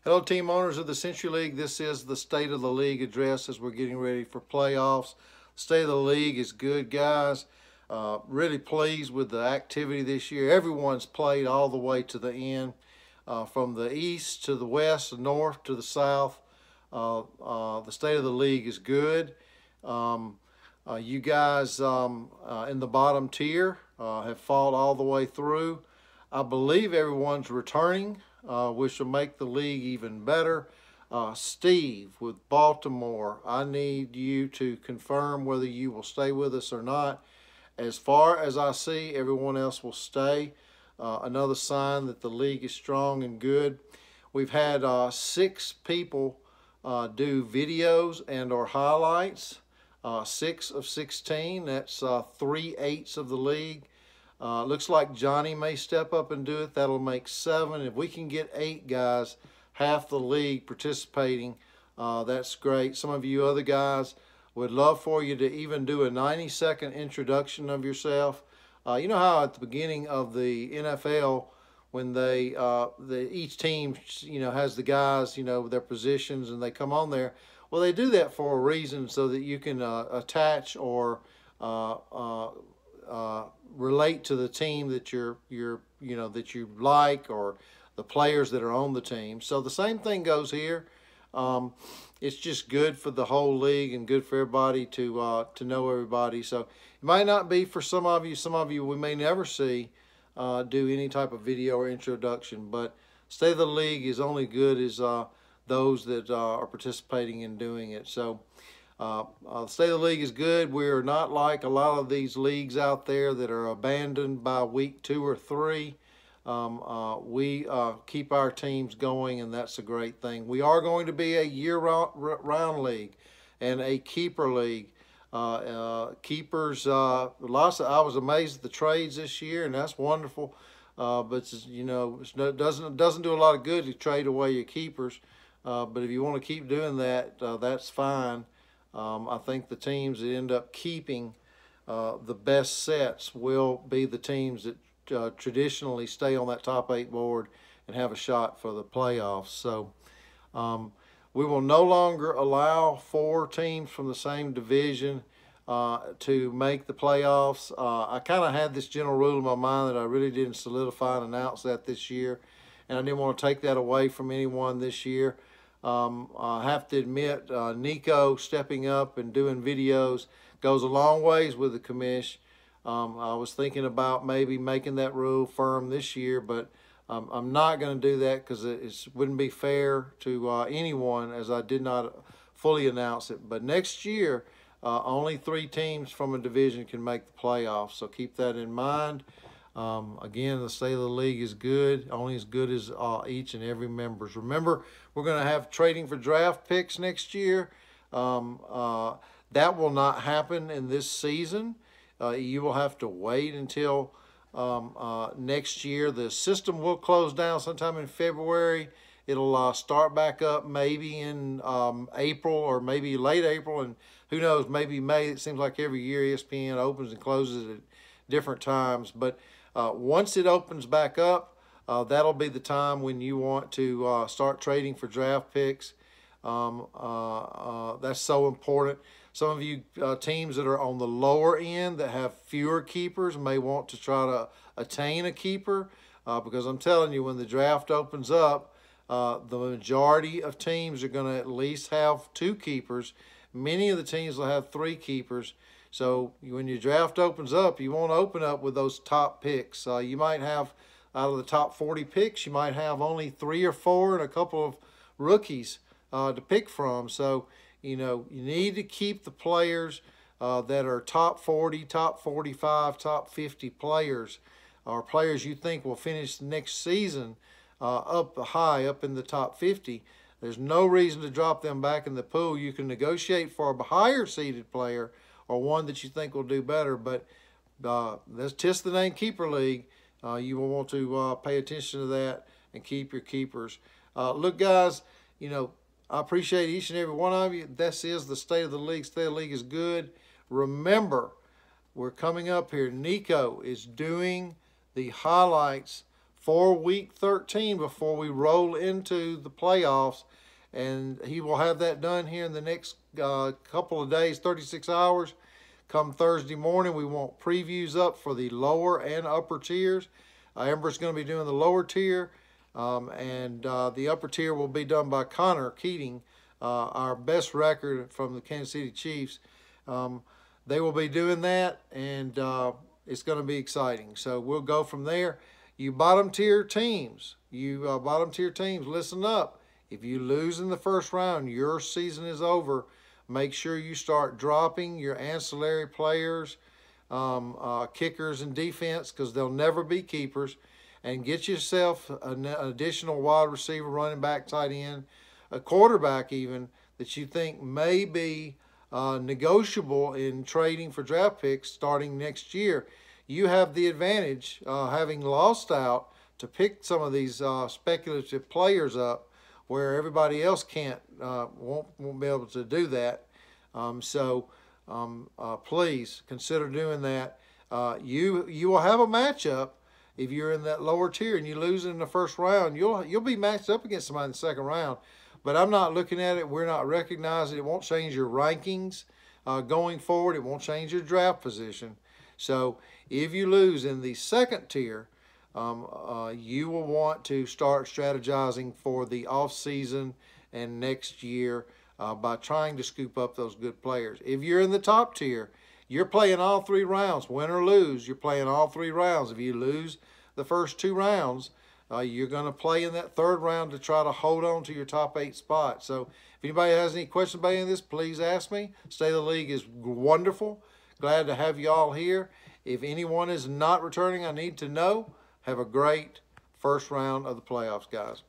Hello, team owners of the Century League. This is the State of the League address as we're getting ready for playoffs. State of the League is good, guys. Really pleased with the activity this year. Everyone's played all the way to the end, from the east to the west, the north to the south. The State of the League is good. You guys in the bottom tier have fought all the way through. I believe everyone's returning, which will make the league even better. Steve with Baltimore, I need you to confirm whether you will stay with us or not. As far as I see, everyone else will stay. Another sign that the league is strong and good. We've had 6 people do videos and or highlights. 6 of 16, that's 3/8 of the league. Looks like Johnny may step up and do it. That'll make 7. If we can get 8 guys, half the league participating, that's great. Some of you other guys would love for you to even do a 90-second introduction of yourself. You know how at the beginning of the NFL, when each team has the guys, their positions, and they come on there. Well, they do that for a reason, so that you can attach or relate to the team that that you like, or the players that are on the team. So the same thing goes here. It's just good for the whole league and good for everybody to know everybody. So it might not be for some of you. Some of you we may never see do any type of video or introduction, but State of the League is only good as those that are participating in doing it. So the State of the League is good. We're not like a lot of these leagues out there that are abandoned by week 2 or 3. We keep our teams going, and that's a great thing. We are going to be a year-round league and a keeper league. Keepers, I was amazed at the trades this year, and that's wonderful. But it doesn't do a lot of good to trade away your keepers. But if you want to keep doing that, that's fine. I think the teams that end up keeping the best sets will be the teams that traditionally stay on that top 8 board and have a shot for the playoffs. So we will no longer allow 4 teams from the same division to make the playoffs. I kind of had this general rule in my mind that I really didn't solidify and announce that this year, and I didn't want to take that away from anyone this year. I have to admit, Nico stepping up and doing videos goes a long ways with the commish. I was thinking about maybe making that rule firm this year, but I'm not going to do that because it wouldn't be fair to anyone, as I did not fully announce it. But next year, only 3 teams from a division can make the playoffs, so keep that in mind. Again, the State of the League is good, only as good as each and every members. Remember, we're going to have trading for draft picks next year. That will not happen in this season. You will have to wait until next year. The system will close down sometime in February. It'll start back up maybe in April or maybe late April, and who knows, maybe May. It seems like every year ESPN opens and closes at different times. But once it opens back up, that'll be the time when you want to start trading for draft picks. That's so important. Some of you teams that are on the lower end that have fewer keepers may want to try to attain a keeper, because I'm telling you, when the draft opens up, the majority of teams are going to at least have 2 keepers. Many of the teams will have 3 keepers. So when your draft opens up, you want to open up with those top picks. You might have, out of the top 40 picks, you might have only 3 or 4 and a couple of rookies to pick from. So, you need to keep the players that are top 40, top 45, top 50 players, or players you think will finish the next season up in the top 50. There's no reason to drop them back in the pool. You can negotiate for a higher seeded player or one that you think will do better, but that's just the name Keeper League. You will want to pay attention to that and keep your keepers. Look, guys, I appreciate each and every one of you. This is the State of the League. State of the League is good. Remember, we're coming up here. Nico is doing the highlights for week 13 before we roll into the playoffs. And he will have that done here in the next couple of days, 36 hours. Come Thursday morning, we want previews up for the lower and upper tiers. Ember's going to be doing the lower tier, and the upper tier will be done by Connor Keating, our best record from the Kansas City Chiefs. They will be doing that, and it's going to be exciting. So we'll go from there. You bottom tier teams, listen up. If you lose in the first round, your season is over. Make sure you start dropping your ancillary players, kickers and defense, because they'll never be keepers. And get yourself an additional wide receiver, running back, tight end, a quarterback even, that you think may be negotiable in trading for draft picks starting next year. You have the advantage, having lost out, to pick some of these speculative players up where everybody else won't be able to do that. Please consider doing that. You will have a matchup if you're in that lower tier and you lose in the first round. You'll be matched up against somebody in the second round. But I'm not looking at it. We're not recognizing it. It won't change your rankings going forward. It won't change your draft position. So if you lose in the second tier, you will want to start strategizing for the off-season and next year by trying to scoop up those good players. If you're in the top tier, you're playing all 3 rounds. Win or lose, you're playing all 3 rounds. If you lose the first 2 rounds, you're going to play in that 3rd round to try to hold on to your top 8 spot. So if anybody has any questions about any of this, please ask me. State of the League is wonderful. Glad to have you all here. If anyone is not returning, I need to know. Have a great first round of the playoffs, guys.